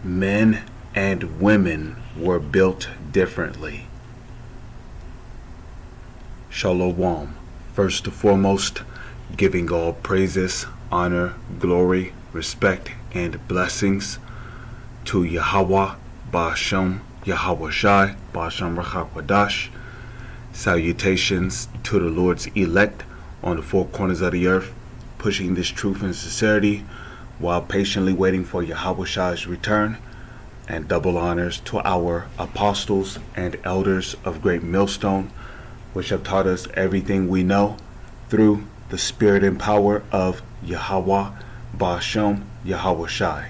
Men and women were built differently. Shalom. First and foremost, giving all praises, honor, glory, respect, and blessings to Yahweh, Ba'ashem, Yahweh Shai, Ba'ashem Rachakwadash. Salutations to the Lord's elect on the four corners of the earth, pushing this truth and sincerity while patiently waiting for Yahweh Shai's return. And double honors to our apostles and elders of Great Millstone, which have taught us everything we know through the spirit and power of Yahweh, Ba'ashem, Yahweh Shai.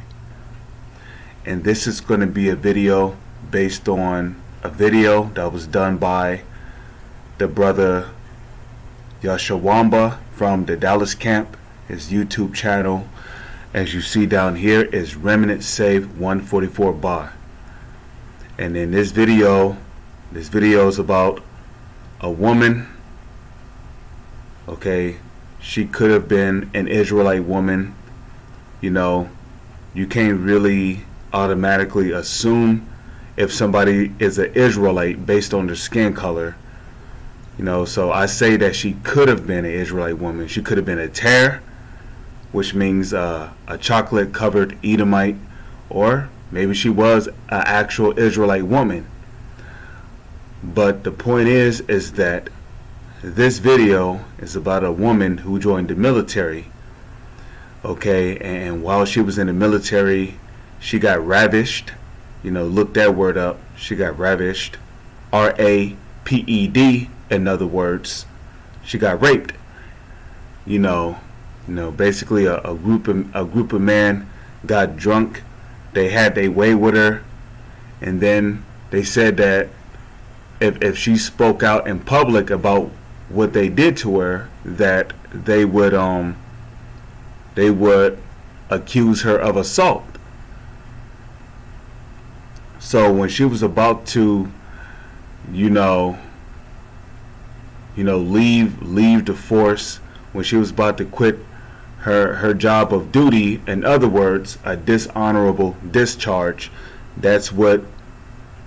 And this is going to be a video based on a video that was done by the brother Yashawamba from the Dallas camp. His YouTube channel, as you see down here, is Remnant Save 144 Bar. And in this video is about a woman. Okay, she could have been an Israelite woman. You know, you can't really automatically assume if somebody is an Israelite based on their skin color. You know, so I say that she could have been an Israelite woman. She could have been a tear, which means a chocolate covered Edomite, or maybe she was an actual Israelite woman. But the point is that this video is about a woman who joined the military. Okay, and while she was in the military, she got ravished. You know, look that word up. She got ravished. R-A-P-E-D, in other words. She got raped. You know, basically a group of men got drunk. They had their way with her, and then they said that if she spoke out in public about what they did to her, that they would accuse her of assault. So when she was about to, leave the force, when she was about to quit her job of duty, in other words, a dishonorable discharge, that's what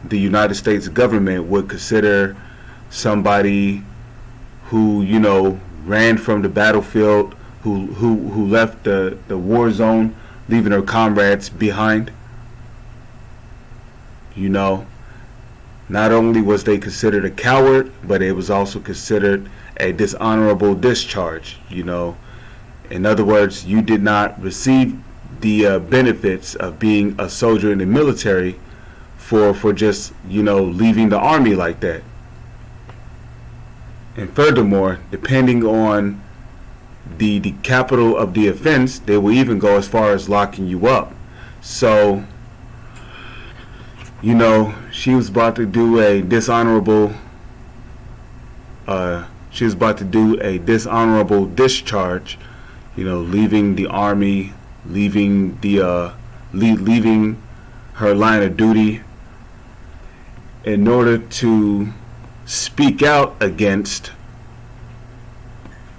the United States government would consider somebody who, ran from the battlefield, who left the war zone, leaving her comrades behind. Not only was they considered a coward, but it was also considered a dishonorable discharge. In other words, you did not receive the benefits of being a soldier in the military for just leaving the army like that. And furthermore, depending on the capital of the offense, they will even go as far as locking you up. So she was about to do a dishonorable discharge, leaving the army, leaving her line of duty, in order to speak out against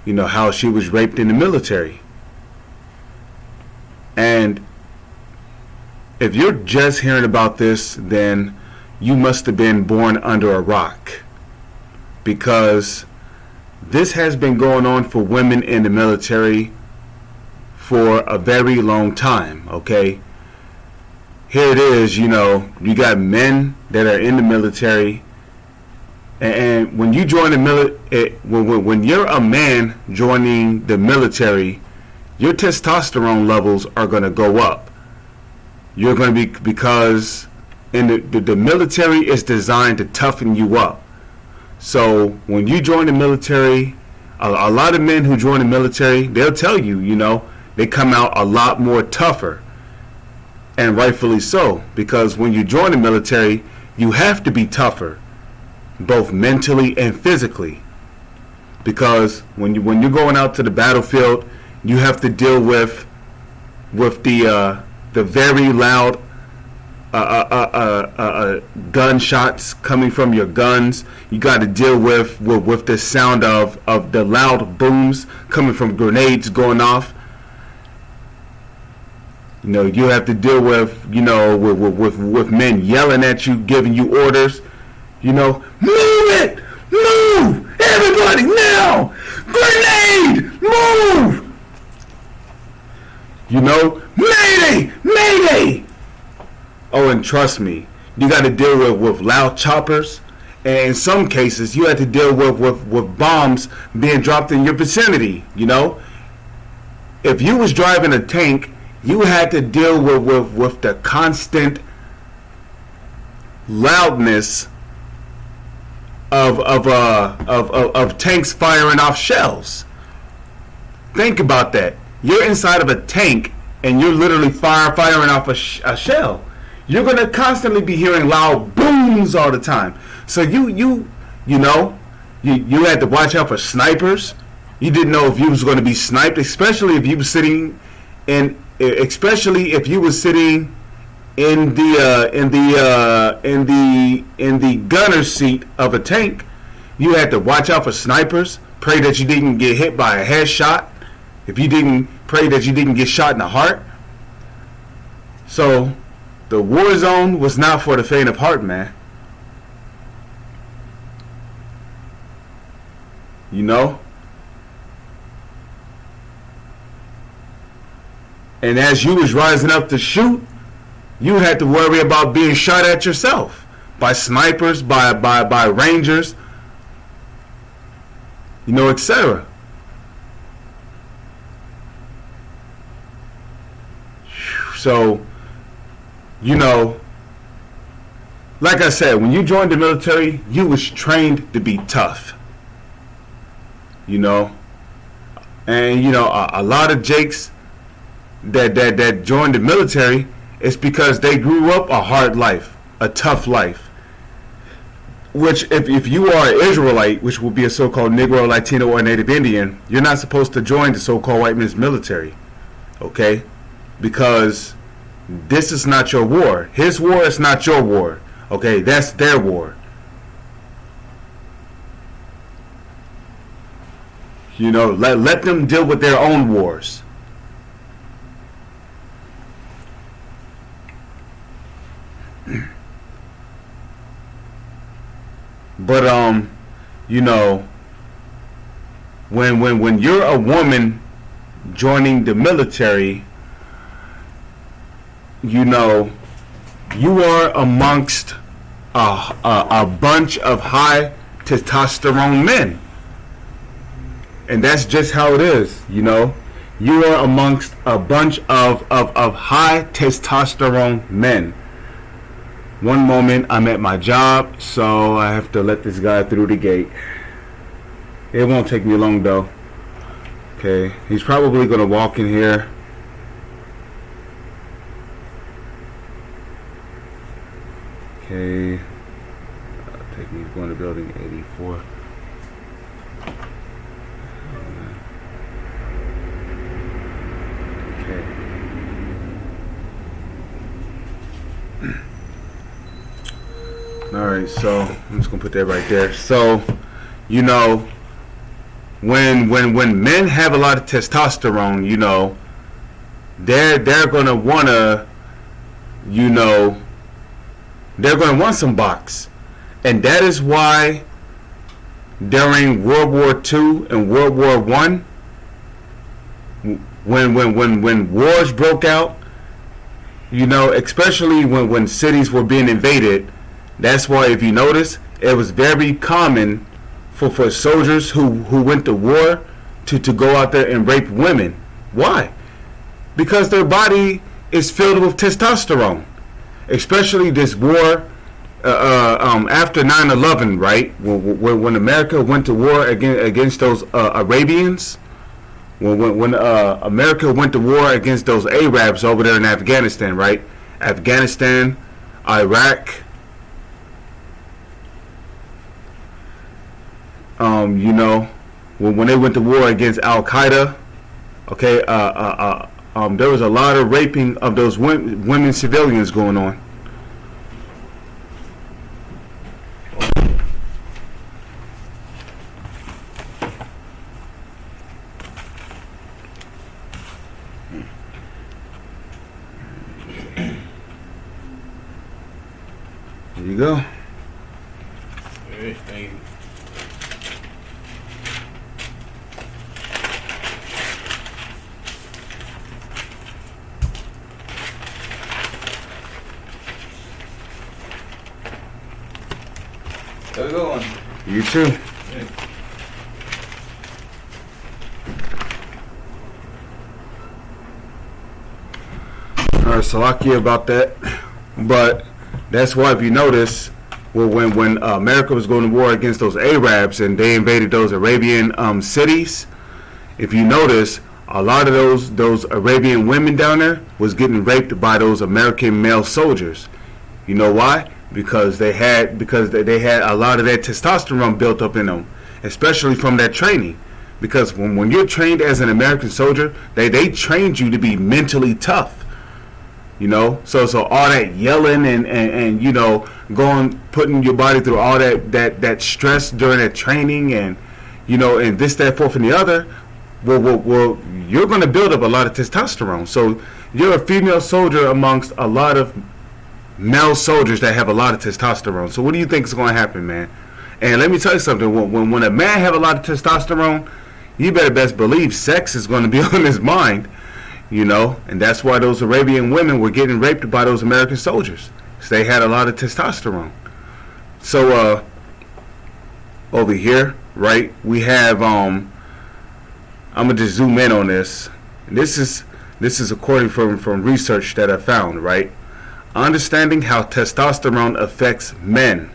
how she was raped in the military. And if you're just hearing about this, then you must have been born under a rock, because this has been going on for women in the military for a very long time. Okay, here it is. You got men that are in the military, and when you join the military, when you're a man joining the military, your testosterone levels are going to go up. You're going to be, because in the military is designed to toughen you up. So when you join the military, a lot of men who join the military, they'll tell you, they come out a lot more tougher. And rightfully so, because when you join the military, you have to be tougher, both mentally and physically. Because when you're going out to the battlefield, you have to deal with the very loud gunshots coming from your guns. You got to deal with the sound of the loud booms coming from grenades going off. You know, you have to deal with, you know, with men yelling at you, giving you orders. You know, move it! Move! Everybody now! Grenade! Move! You know, mayday! Mayday! Oh, and trust me, you got to deal with loud choppers. And in some cases, you had to deal with bombs being dropped in your vicinity, you know. If you was driving a tank, you had to deal with the constant loudness of tanks firing off shells. Think about that. You're inside of a tank and you're literally firing off a shell. You're gonna constantly be hearing loud booms all the time. So you had to watch out for snipers. You didn't know if you was going to be sniped, especially if you was sitting in the gunner's seat of a tank. You had to watch out for snipers. Pray that you didn't get hit by a headshot. If you didn't, pray that you didn't get shot in the heart. So the war zone was not for the faint of heart, man. You know? And as you was rising up to shoot, you had to worry about being shot at yourself by snipers, by rangers, you know, etc. So, you know, like I said, when you joined the military, you was trained to be tough. You know, and you know a lot of jakes that joined the military is because they grew up a hard life, a tough life. Which, if you are an Israelite, which will be a so-called Negro, Latino, or Native Indian, you're not supposed to join the so-called white man's military, okay? Because this is not your war. His war is not your war, okay? That's their war. You know, let them deal with their own wars. But you know, when you're a woman joining the military, you know, you are amongst a bunch of high testosterone men. And that's just how it is, you know. You are amongst a bunch of high testosterone men. One moment, I'm at my job, so I have to let this guy through the gate. It won't take me long, though. Okay, he's probably going to walk in here. Okay, I'll take me going to building 84. Alright, so I'm just gonna put that right there. So, you know, when men have a lot of testosterone, you know, they're gonna wanna, you know, they're gonna want some box. And that is why during World War II and World War I, when wars broke out, you know, especially when cities were being invaded, that's why, if you notice, it was very common for soldiers who went to war to go out there and rape women. Why? Because their body is filled with testosterone. Especially this war after 9/11, right? When America went to war against those Arabians, when America went to war against those Arabs over there in Afghanistan, right? Afghanistan, Iraq. You know, when they went to war against Al Qaeda, okay, there was a lot of raping of those women civilians going on. you go. Hey, thank you. Have a good one. You too. Yeah. Alright, Salakia about that. But that's why, if you notice, well, when America was going to war against those Arabs and they invaded those Arabian cities, if you notice, a lot of those Arabian women down there was getting raped by those American male soldiers. You know why? Because they had a lot of that testosterone built up in them, especially from that training. Because when you're trained as an American soldier, they trained you to be mentally tough. You know, so all that yelling and you know, putting your body through all that stress during that training, and you know, and this, that, fourth, and the other. Well, you're going to build up a lot of testosterone. So you're a female soldier amongst a lot of male soldiers that have a lot of testosterone. So what do you think is going to happen, man? And let me tell you something. When a man have a lot of testosterone, you better best believe sex is going to be on his mind. You know, and that's why those Arabian women were getting raped by those American soldiers, because they had a lot of testosterone. So over here, right, we have I'm gonna just zoom in on this. And this is according from research that I found, right? Understanding how testosterone affects men.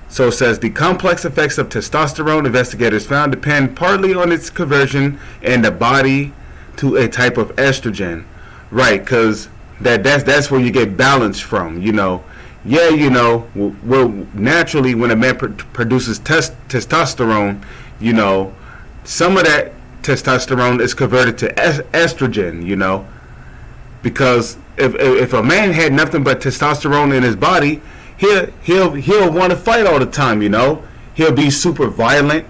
So it says the complex effects of testosterone, investigators found, depend partly on its conversion in the body to a type of estrogen, right? Because that's where you get balance from, you know. Yeah, you know, well, naturally when a man produces testosterone, you know, some of that testosterone is converted to estrogen, you know, because if a man had nothing but testosterone in his body, he'll want to fight all the time, you know. He'll be super violent,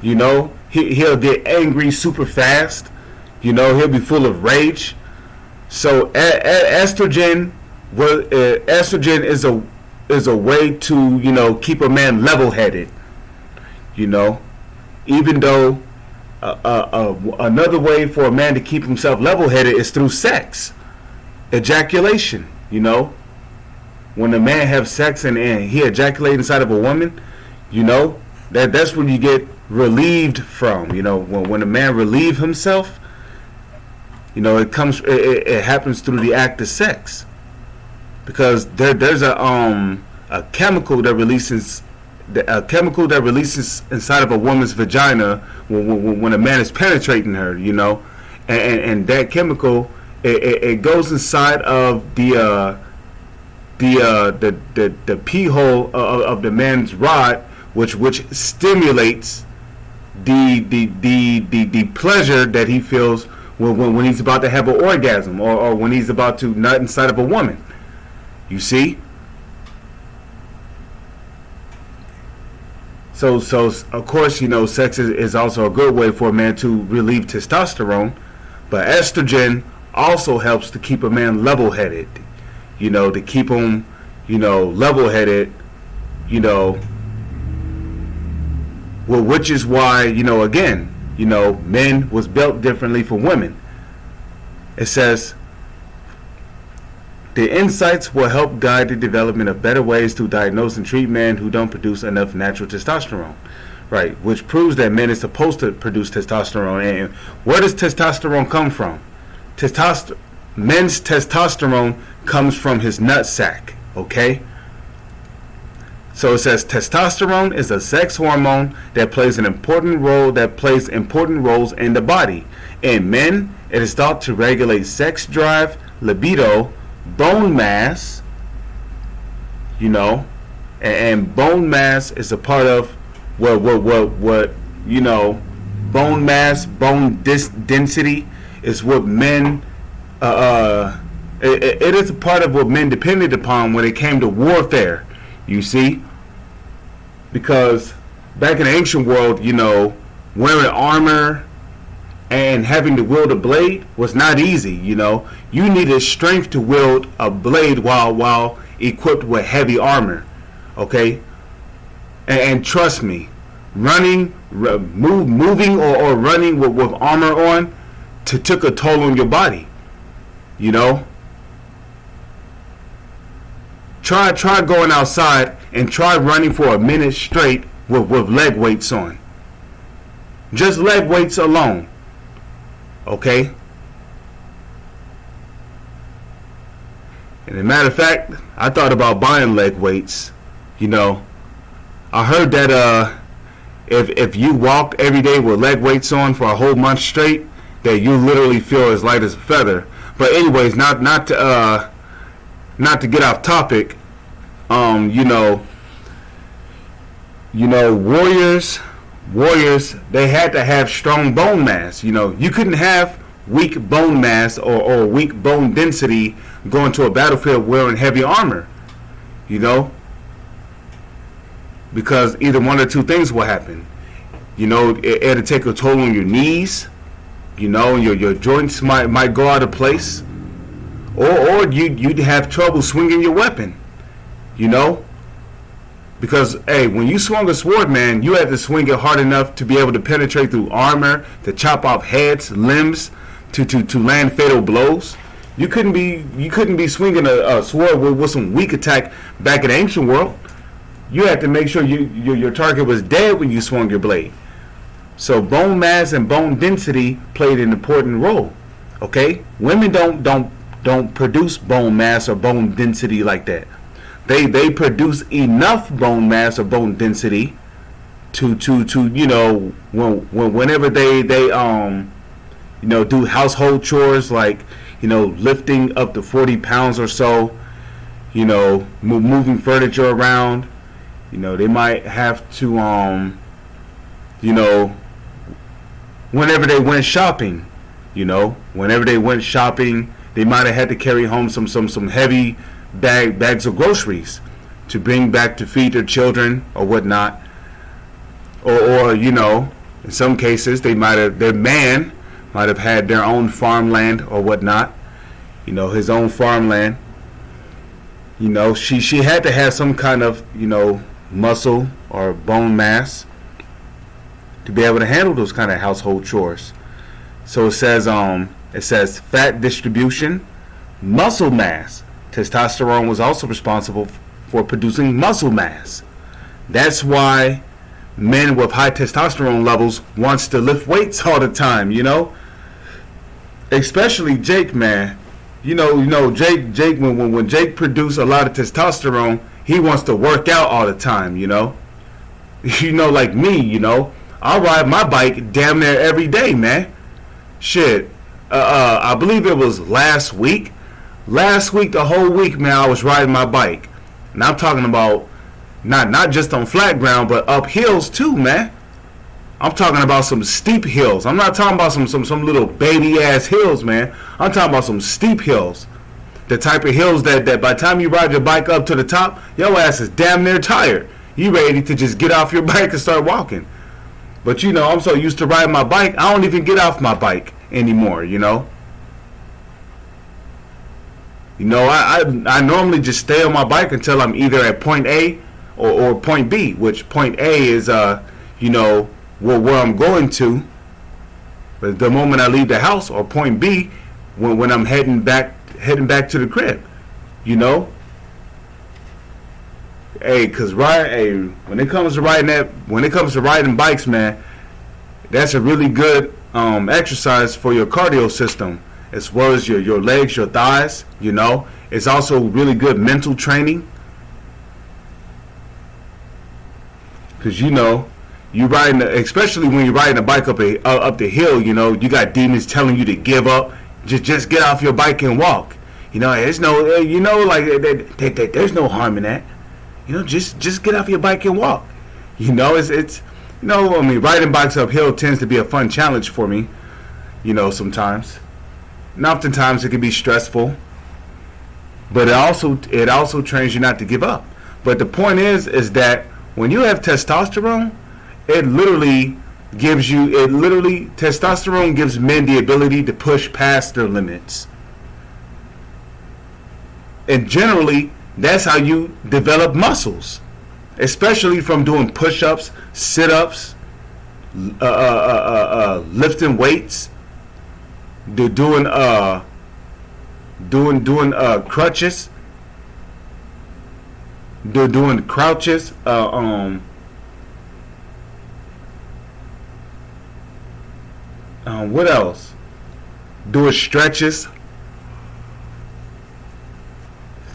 you know. He'll get angry super fast. You know, he'll be full of rage. So estrogen is a way to, you know, keep a man level-headed. You know, even though another way for a man to keep himself level-headed is through sex, ejaculation. You know, when a man have sex and he ejaculate inside of a woman, you know, that's when you get relieved from. You know, when a man relieve himself. You know, it happens through the act of sex, because there's a chemical that releases inside of a woman's vagina when a man is penetrating her, you know, and that chemical it goes inside of the pee hole of the man's rod, which stimulates the pleasure that he feels when he's about to have an orgasm, or when he's about to nut inside of a woman. You see? So of course, you know, sex is also a good way for a man to relieve testosterone, but estrogen also helps to keep a man level-headed. You know, to keep him, you know, level-headed, you know, well, which is why, you know, again, you know, men was built differently from women. It says, the insights will help guide the development of better ways to diagnose and treat men who don't produce enough natural testosterone. Right, which proves that men are supposed to produce testosterone. And where does testosterone come from? Men's testosterone comes from his nutsack, okay? So it says testosterone is a sex hormone that plays important roles in the body. In men, it is thought to regulate sex drive, libido, bone mass, you know, and bone mass is a part of what you know, bone mass, bone density is what men it is a part of what men depended upon when it came to warfare, you see. Because back in the ancient world, you know, wearing armor and having to wield a blade was not easy, you know. You needed strength to wield a blade while equipped with heavy armor. Okay, and trust me, moving or running with armor on, took a toll on your body. You know, try going outside and try running for a minute straight with leg weights on. Just leg weights alone. Okay. And as a matter of fact, I thought about buying leg weights. You know, I heard that if you walked every day with leg weights on for a whole month straight, that you literally feel as light as a feather. But anyways, not to get off topic. Warriors, they had to have strong bone mass. You know, you couldn't have weak bone mass or weak bone density going to a battlefield wearing heavy armor. You know, because either one or two things will happen. You know, it'll take a toll on your knees. You know, your joints might go out of place, or you'd have trouble swinging your weapon. You know, because hey, when you swung a sword, man, you had to swing it hard enough to be able to penetrate through armor, to chop off heads, limbs, to land fatal blows. You couldn't be swinging a sword with some weak attack back in the ancient world. You had to make sure your target was dead when you swung your blade. So bone mass and bone density played an important role. Okay, women don't produce bone mass or bone density like that. They produce enough bone mass or bone density to you know, whenever they you know, do household chores like, you know, lifting up to 40 pounds or so, you know, moving furniture around. You know, they might have to you know, whenever they went shopping, you know, they might have had to carry home some heavy bags of groceries to bring back to feed their children or whatnot. Or you know, in some cases their man might have had their own farmland or whatnot. You know, his own farmland. You know, she had to have some kind of, you know, muscle or bone mass to be able to handle those kind of household chores. So it says fat distribution, muscle mass. Testosterone was also responsible for producing muscle mass. That's why men with high testosterone levels wants to lift weights all the time, you know? Especially Jake, man. You know, Jake when Jake produced a lot of testosterone, he wants to work out all the time, you know? You know, like me, you know, I ride my bike damn near every day, man. Shit. I believe it was last week. Last week, the whole week, man, I was riding my bike. And I'm talking about not just on flat ground, but up hills too, man. I'm talking about some steep hills. I'm not talking about some little baby ass hills, man. I'm talking about some steep hills. The type of hills that by the time you ride your bike up to the top, your ass is damn near tired. You ready to just get off your bike and start walking. But you know, I'm so used to riding my bike, I don't even get off my bike anymore, you know. You know, I normally just stay on my bike until I'm either at point A or point B, which point A is, you know, where I'm going to. But the moment I leave the house, or point B, when I'm heading back to the crib, you know. Hey, cause when it comes to riding bikes, man, that's a really good exercise for your cardio system, as well as your legs, your thighs. You know, it's also really good mental training, cause you know, especially when you're riding a bike up the hill. You know, you got demons telling you to give up. Just get off your bike and walk. You know, there's no, you know, like there's no harm in that. You know, just get off your bike and walk. You know, it's you know, I mean, riding bikes uphill tends to be a fun challenge for me. You know, sometimes, and oftentimes it can be stressful. But it also trains you not to give up. But the point is that when you have testosterone, testosterone gives men the ability to push past their limits. And generally, That's how you develop muscles, especially from doing push-ups, sit-ups, lifting weights, doing crutches, doing crouches, what else? Doing stretches.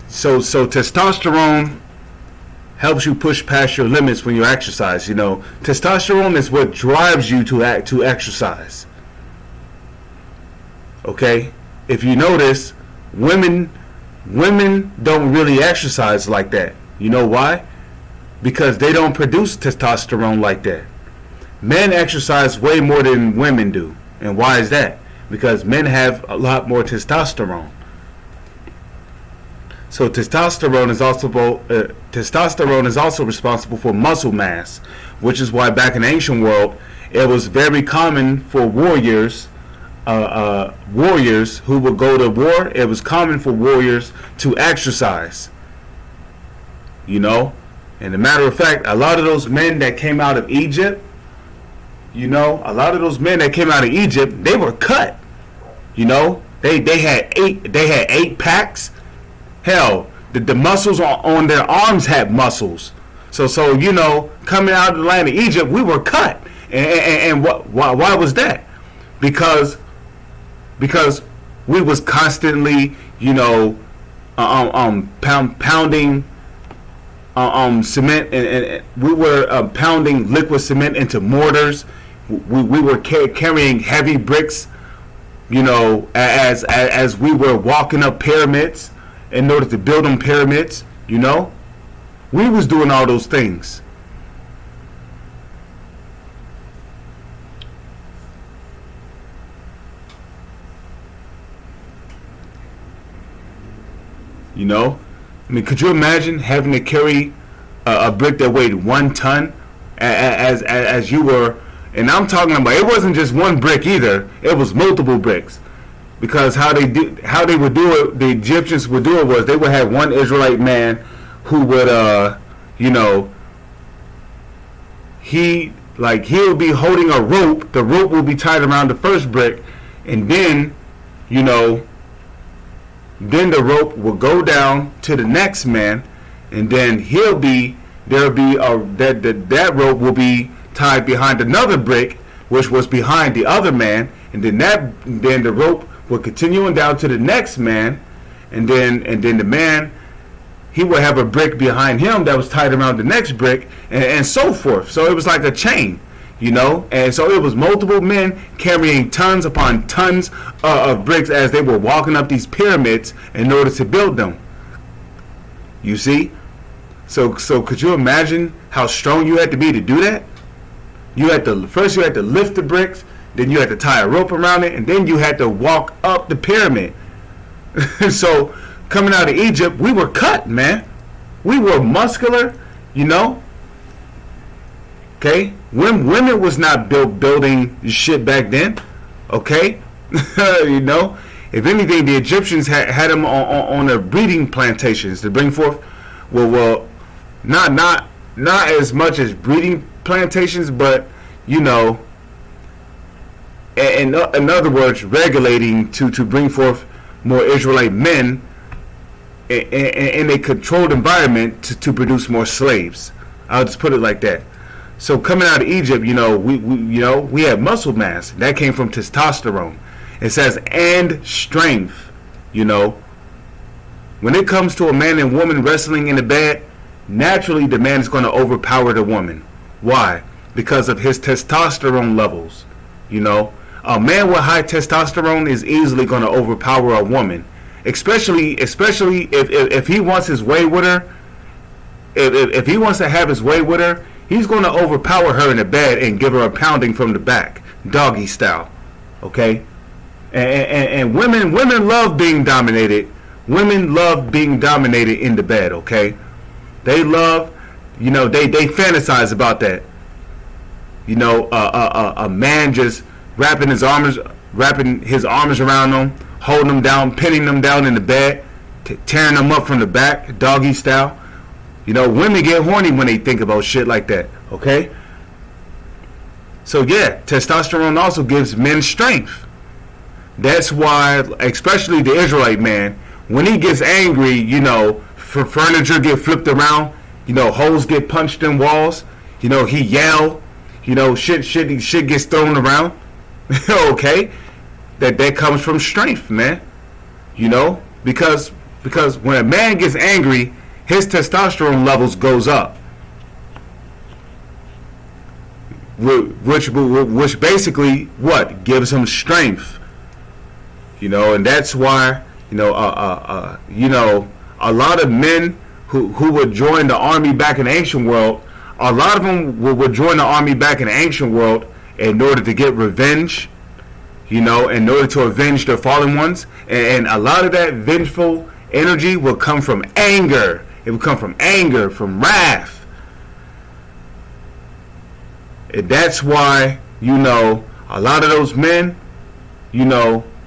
So testosterone helps you push past your limits when you exercise. You know, testosterone is what drives you to exercise. Okay? If you notice, women don't really exercise like that. You know why? Because they don't produce testosterone like that. Men exercise way more than women do. And why is that? Because men have a lot more testosterone. So testosterone is also responsible for muscle mass, which is why back in the ancient world it was very common for warriors who would go to war. It was common for warriors to exercise. You know, and a matter of fact, a lot of those men that came out of Egypt, they were cut. You know, they had 8 packs. Hell, the muscles on their arms had muscles. So you know, coming out of the land of Egypt, we were cut. And why was that? Because we was constantly, you know, pounding cement, and we were pounding liquid cement into mortars. We were carrying heavy bricks, you know, as we were walking up pyramids in order to build them pyramids. You know, we was doing all those things. You know, I mean, could you imagine having to carry a brick that weighed 1 ton as you were? And I'm talking about, it wasn't just one brick either; it was multiple bricks. Because how they would do it, the Egyptians would do it was they would have one Israelite man who would, you know, he would be holding a rope. The rope will be tied around the first brick, and then, you know, then the rope will go down to the next man, and then that rope will be tied behind another brick, which was behind the other man, and then the rope will continue on down to the next man, and then the man, he would have a brick behind him that was tied around the next brick, and so forth. So it was like a chain, you know, and so it was multiple men carrying tons upon tons of bricks as they were walking up these pyramids in order to build them. You see? So could you imagine how strong you had to be to do that? First you had to lift the bricks, then you had to tie a rope around it, and then you had to walk up the pyramid. So coming out of Egypt, we were cut, man. We were muscular, you know. Okay, women was not building shit back then. Okay, you know. If anything, the Egyptians had them on their breeding plantations to bring forth. Well, not as much as breeding plantations, but you know, in other words, regulating to bring forth more Israelite men in a controlled environment to produce more slaves. I'll just put it like that. So coming out of Egypt, you know, we had muscle mass that came from testosterone. It says and strength. You know, when it comes to a man and woman wrestling in the bed, naturally the man is going to overpower the woman. Why? Because of his testosterone levels. You know, a man with high testosterone is easily going to overpower a woman, especially if he wants his way with her. If he wants to have his way with her, he's going to overpower her in the bed and give her a pounding from the back, doggy style. Okay, and women love being dominated. Women love being dominated in the bed. Okay, they love, you know, they fantasize about that. You know, a man just wrapping his arms around them, holding them down, pinning them down in the bed. tearing them up from the back, doggy style. Women get horny when they think about shit like that. Okay. So yeah, testosterone also gives men strength. That's why, especially the Israelite man, when he gets angry, for furniture get flipped around, holes get punched in walls, he yell, shit gets thrown around. Okay, that comes from strength, man. Because when a man gets angry, his testosterone levels goes up, which basically what gives him strength. And that's why a lot of men who would join the army back in the ancient world, a lot of them would join the army back in the ancient world in order to get revenge, in order to avenge their fallen ones. And a lot of that vengeful energy will come from anger. It will come from anger, from wrath. And that's why, a lot of those men,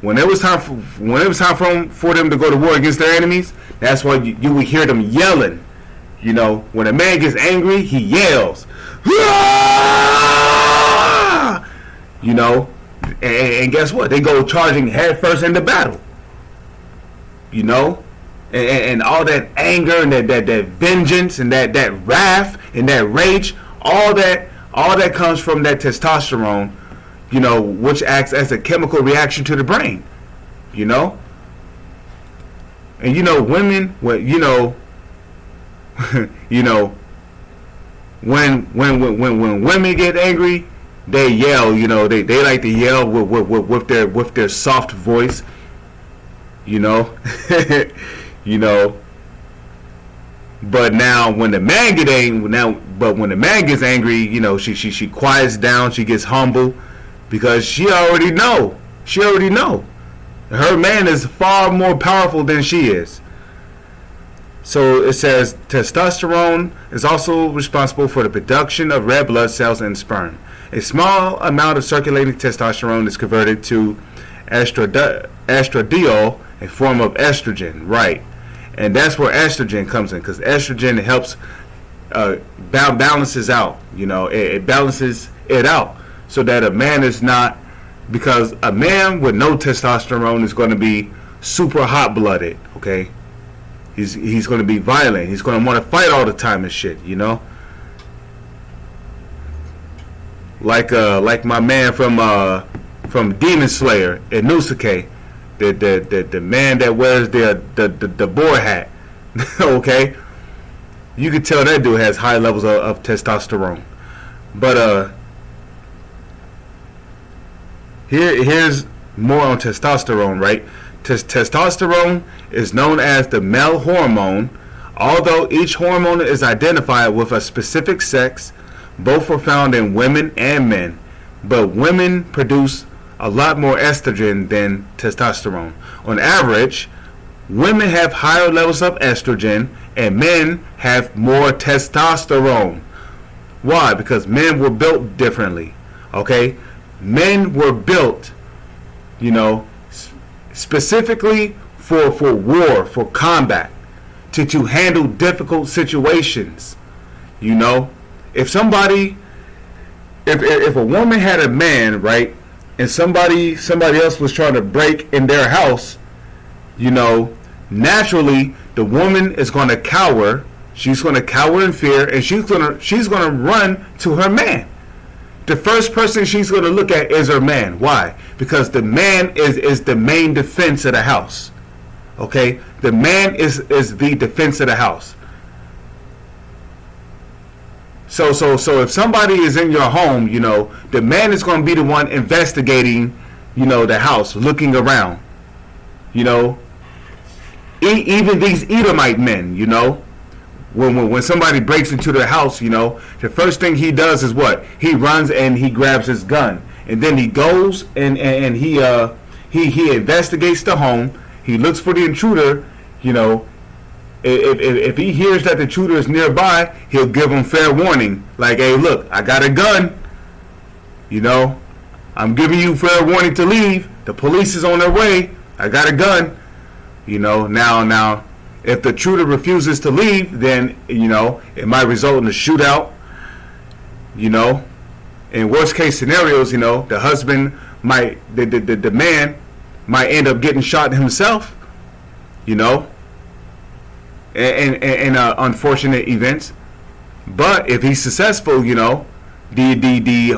when it was time for them to go to war against their enemies, that's why you would hear them yelling. When a man gets angry, he yells. And guess what? They go charging headfirst into battle. And all that anger and that vengeance and that wrath and that rage, all that comes from that testosterone, which acts as a chemical reaction to the brain, And women, when women get angry, they yell. They like to yell with their soft voice. But now when the man gets angry, she quiets down, she gets humble, because she already know her man is far more powerful than she is. So it says testosterone is also responsible for the production of red blood cells and sperm. A small amount of circulating testosterone is converted to estradiol, a form of estrogen, right? And that's where estrogen comes in, because estrogen helps balances out. It balances it out so that a man is not, because a man with no testosterone is going to be super hot-blooded. Okay, he's going to be violent. He's going to want to fight all the time and shit. Like my man from Demon Slayer Inosuke. The man that wears the boar hat. Okay, you can tell that dude has high levels of testosterone. But here's more on testosterone, right? Testosterone is known as the male hormone. Although each hormone is identified with a specific sex, both are found in women and men. But women produce a lot more estrogen than testosterone. On average, women have higher levels of estrogen and men have more testosterone. Why? Because men were built differently. Okay? Men were built, specifically for war, for combat, to handle difficult situations. If a woman had a man, right, and somebody else was trying to break in their house, naturally the woman is going to cower. She's going to cower in fear, and she's going to run to her man. The first person she's going to look at is her man. Why? Because the man is the main defense of the house. Okay? The man is the defense of the house. So if somebody is in your home, the man is going to be the one investigating, the house, looking around. Even these Edomite men, when somebody breaks into their house, the first thing he does is what? He runs and he grabs his gun, and then he goes and he investigates the home. He looks for the intruder. If he hears that the intruder is nearby, he'll give him fair warning. Like, hey, look, I got a gun. I'm giving you fair warning to leave. The police is on their way. I got a gun. Now, if the intruder refuses to leave, then it might result in a shootout. In worst case scenarios, the husband might, the man might end up getting shot himself. In unfortunate events. But if he's successful, the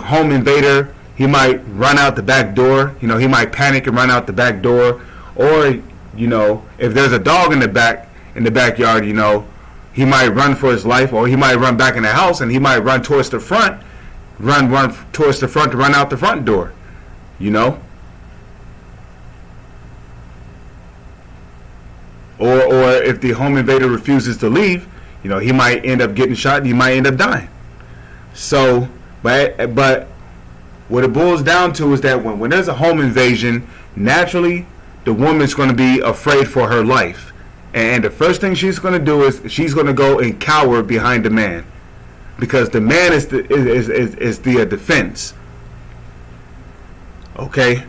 home invader, he might run out the back door. He might panic and run out the back door. Or, if there's a dog in the backyard, he might run for his life, or he might run back in the house, and he might run towards the front, run towards the front to run out the front door. Or if the home invader refuses to leave, he might end up getting shot. He might end up dying. So, but what it boils down to is that when there's a home invasion, naturally the woman's going to be afraid for her life, and the first thing she's going to do is she's going to go and cower behind the man, because the man is the defense. Okay,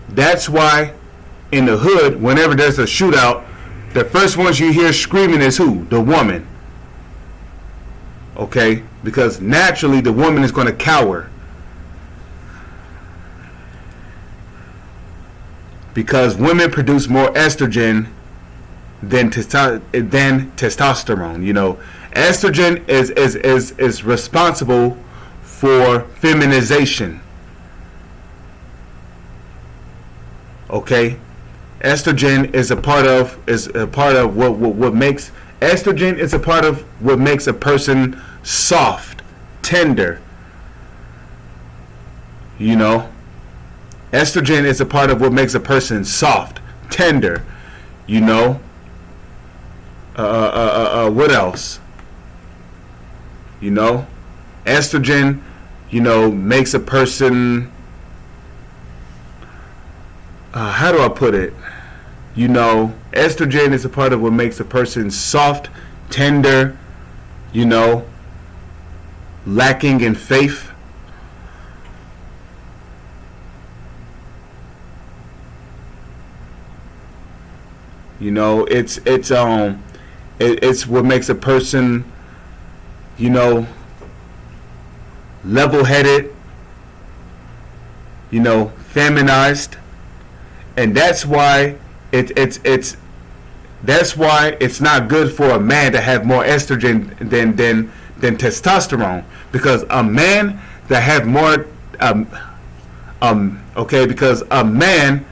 that's why in the hood, whenever there's a shootout, the first ones you hear screaming is who? The woman. Okay, because naturally the woman is going to cower, because women produce more estrogen than testosterone. Estrogen is responsible for feminization. Okay, estrogen is a part of what makes estrogen is a part of what makes a person soft, tender. Estrogen is a part of what makes a person soft, tender. What else? Estrogen, makes a person. How do I put it? Estrogen is a part of what makes a person soft, tender, lacking in faith. It's what makes a person, level-headed, feminized. And that's why it's not good for a man to have more estrogen than testosterone, because a man that have more because a man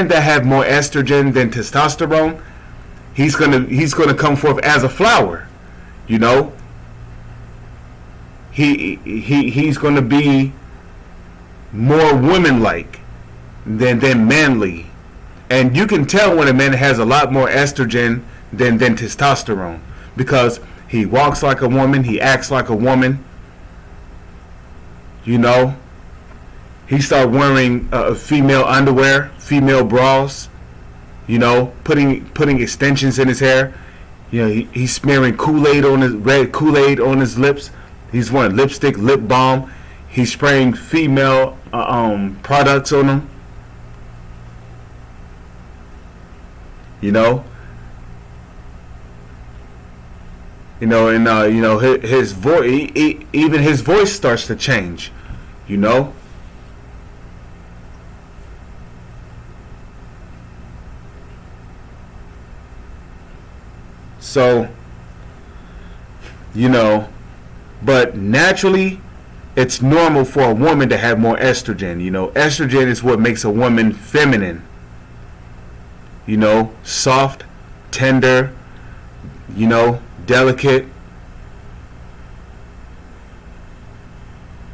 that have more estrogen than testosterone, he's gonna come forth as a flower. He's gonna be more woman-like than manly. And you can tell when a man has a lot more estrogen than testosterone, because he walks like a woman, he acts like a woman. He start wearing female underwear, female bras. Putting extensions in his hair. He's smearing Kool-Aid on his red Kool-Aid on his lips. He's wearing lipstick, lip balm. He's spraying female products on them. His voice, even his voice starts to change. So, but naturally, it's normal for a woman to have more estrogen. Estrogen is what makes a woman feminine. Soft, tender, delicate.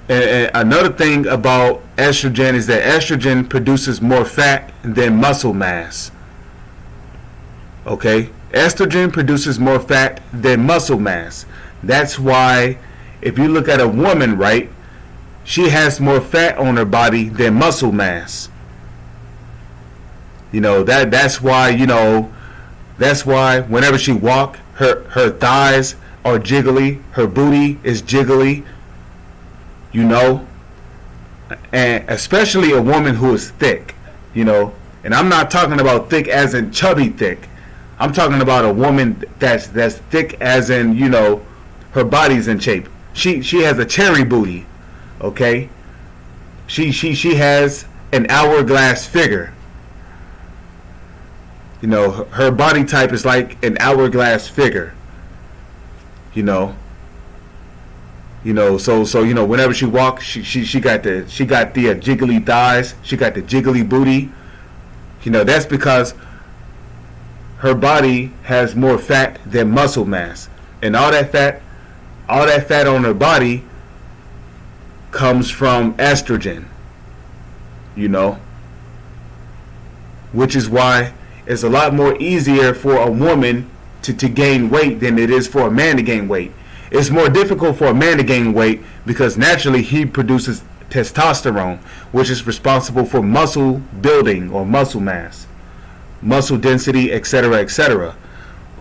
And another thing about estrogen is that estrogen produces more fat than muscle mass. Okay? Estrogen produces more fat than muscle mass. That's why if you look at a woman, right, she has more fat on her body than muscle mass. That's why whenever she walk, her thighs are jiggly, her booty is jiggly, and especially a woman who is thick, And I'm not talking about thick as in chubby thick. I'm talking about a woman that's thick as in, you know, her body's in shape. She has a cherry booty, okay? She has an hourglass figure. You know, her body type is like an hourglass figure. You know, so you know, whenever she walks, she got the jiggly thighs, she got the jiggly booty. You know, that's because her body has more fat than muscle mass, and all that fat on her body comes from estrogen. You know, which is why it's a lot more easier for a woman to gain weight than it is for a man to gain weight. It's more difficult for a man to gain weight because naturally he produces testosterone, which is responsible for muscle building or muscle mass, muscle density, etc., etc.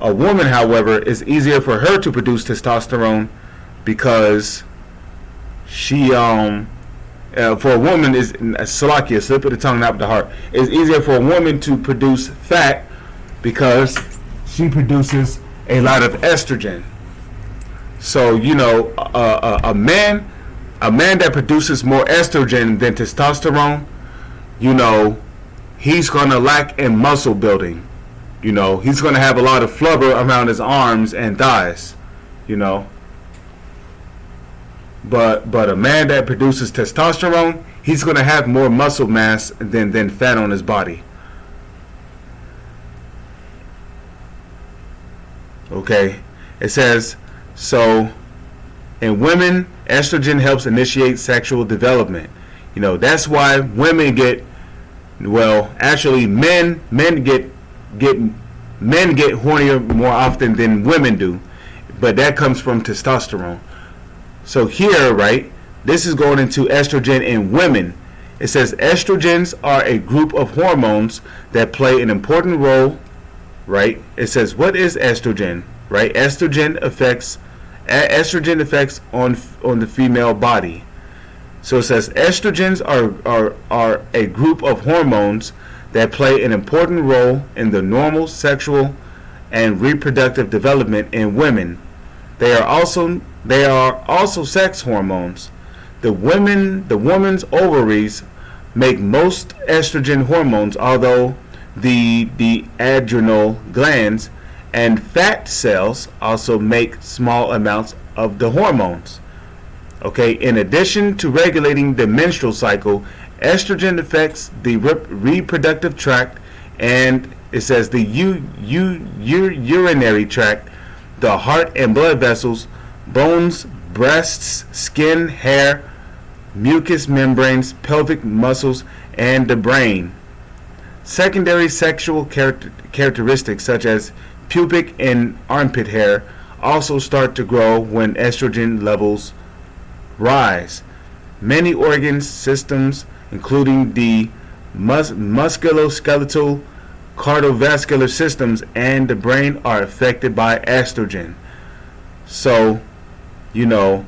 A woman, however, it's easier for her to produce testosterone because she for a woman is Salakia, slip of the tongue, not the heart. It's easier for a woman to produce fat because she produces a lot of estrogen. So you know, a man that produces more estrogen than testosterone, you know, he's gonna lack in muscle building. You know, he's gonna have a lot of flubber around his arms and thighs. You know. But a man that produces testosterone, he's going to have more muscle mass than fat on his body. Okay? It says, so in women, estrogen helps initiate sexual development. You know, that's why women get, well, actually men get hornier more often than women do. But that comes from testosterone. So here, right, this is going into estrogen in women. It says estrogens are a group of hormones that play an important role, right? It says, what is estrogen, right? Estrogen affects on the female body. So it says estrogens are a group of hormones that play an important role in the normal sexual and reproductive development in women. They are also sex hormones. The woman's ovaries make most estrogen hormones, although the adrenal glands and fat cells also make small amounts of the hormones. Okay, in addition to regulating the menstrual cycle, estrogen affects the reproductive tract, and it says the urinary tract, the heart and blood vessels, bones, breasts, skin, hair, mucous membranes, pelvic muscles, and the brain. Secondary sexual characteristics such as pubic and armpit hair also start to grow when estrogen levels rise. Many organ systems, including the musculoskeletal, cardiovascular systems, and the brain, are affected by estrogen. So, you know,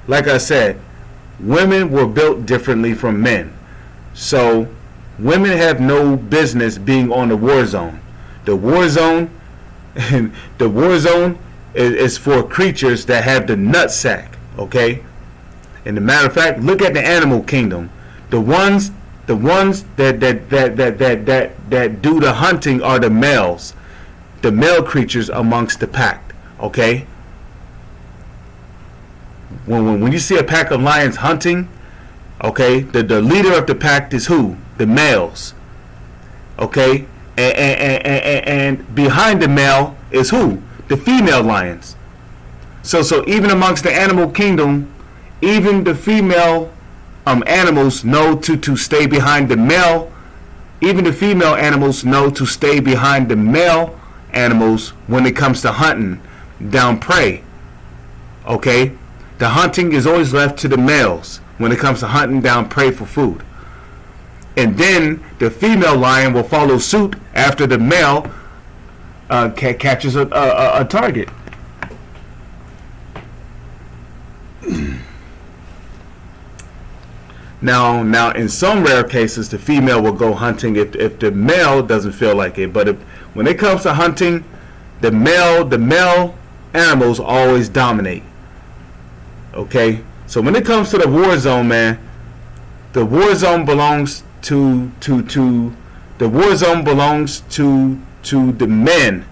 like I said, women were built differently from men. So, women have no business being on the war zone. The war zone is for creatures that have the nut sack, okay? And a matter of fact, look at the animal kingdom. The ones that do the hunting are the males, the male creatures amongst the pack, okay? When you see a pack of lions hunting, okay, the leader of the pack is who? The males, okay? And behind the male is who? The female lions. So even amongst the animal kingdom, even the female animals know to stay behind the male. Even the female animals know to stay behind the male animals when it comes to hunting down prey. Okay? The hunting is always left to the males when it comes to hunting down prey for food. And then the female lion will follow suit after the male catches a target. Now, in some rare cases, the female will go hunting if the male doesn't feel like it. But when it comes to hunting, the male animals always dominate. Okay, so when it comes to the war zone, man, the war zone belongs to the war zone belongs to the men.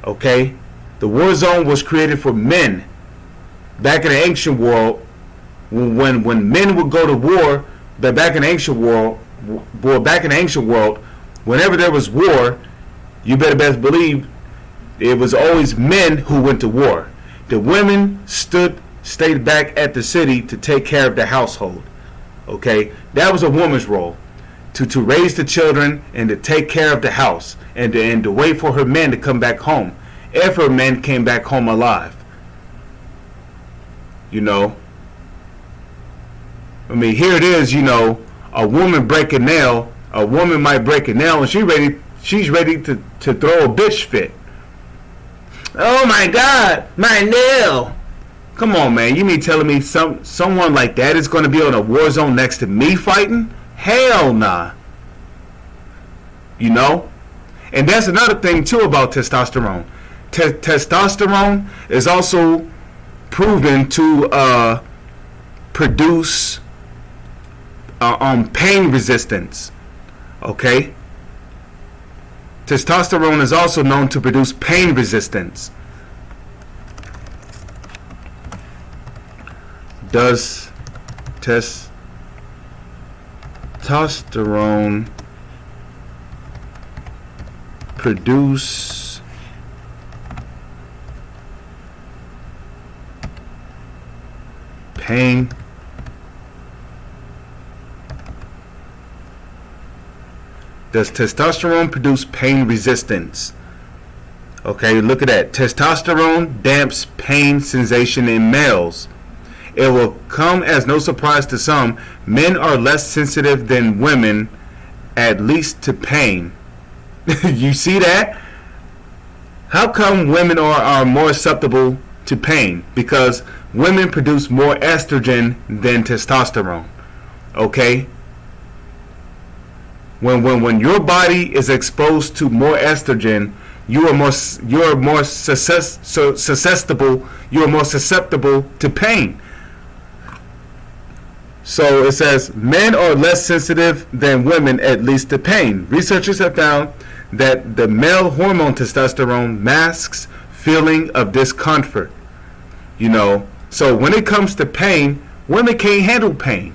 Okay, the war zone was created for men. Back in the ancient world, when men would go to war, back in the ancient world, whenever there was war, you better best believe it was always men who went to war. The women stayed back at the city to take care of the household. Okay, that was a woman's role, to raise the children and to take care of the house, and to wait for her men to come back home, if her men came back home alive. You know, I mean, here it is. You know, a woman might break a nail, and she's ready to throw a bitch fit. Oh my God, my nail! Come on, man. You mean telling me someone like that is going to be on a war zone next to me fighting? Hell nah. You know? And that's another thing too about testosterone. Testosterone is also proven to produce pain resistance. Okay? Testosterone is also known to produce pain resistance. Does testosterone produce pain Does testosterone produce pain resistance? Okay, look at that. Testosterone damps pain sensation in males. It will come as no surprise to some. Men are less sensitive than women, at least to pain. You see that? How come women are more susceptible to pain? Because women produce more estrogen than testosterone. Okay? When your body is exposed to more estrogen, you are more susceptible to pain. So it says men are less sensitive than women, at least to pain. Researchers have found that the male hormone testosterone masks feeling of discomfort. You know, so when it comes to pain, women can't handle pain.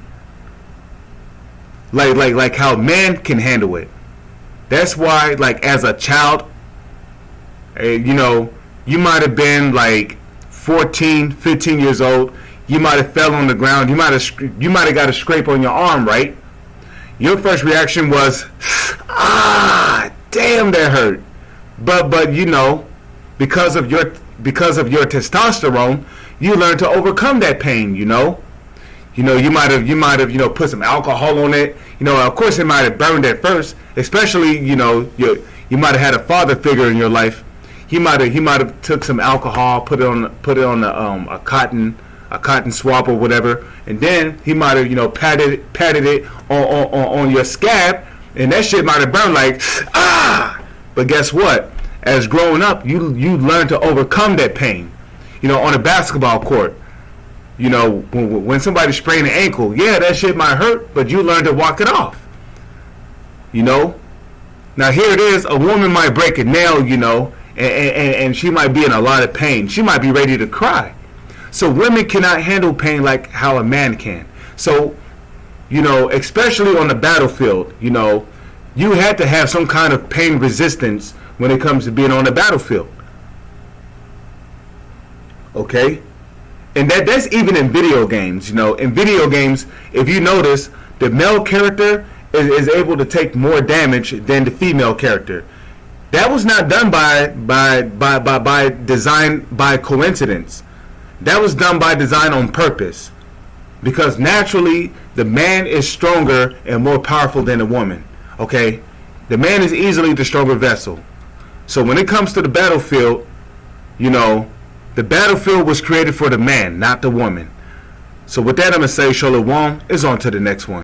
Like how men can handle it. That's why, like, as a child, you know, you might have been like 14, 15 years old. You might have fell on the ground. You might have got a scrape on your arm, right? Your first reaction was, damn, that hurt. But you know, because of your testosterone, you learn to overcome that pain. You might have put some alcohol on it. You know, of course, it might have burned at first. Especially, you know, you might have had a father figure in your life. He might have took some alcohol, put it on a cotton swab or whatever, and then he might have, you know, patted it on your scab, and that shit might have burned like But guess what? As growing up, you learn to overcome that pain. You know, on a basketball court. You know, when somebody sprained an ankle, yeah, that shit might hurt, but you learn to walk it off. You know? Now here it is, a woman might break a nail, you know, and she might be in a lot of pain. She might be ready to cry. So women cannot handle pain like how a man can. So, you know, especially on the battlefield, you know, you had to have some kind of pain resistance when it comes to being on the battlefield. Okay? And that's even in video games. You know, in video games, if you notice, the male character is able to take more damage than the female character. That was not done by design, by coincidence. That was done by design on purpose. Because naturally, the man is stronger and more powerful than the woman. Okay? The man is easily the stronger vessel. So when it comes to the battlefield, you know, the battlefield was created for the man, not the woman. So with that, I'm going to say Shalom is on to the next one.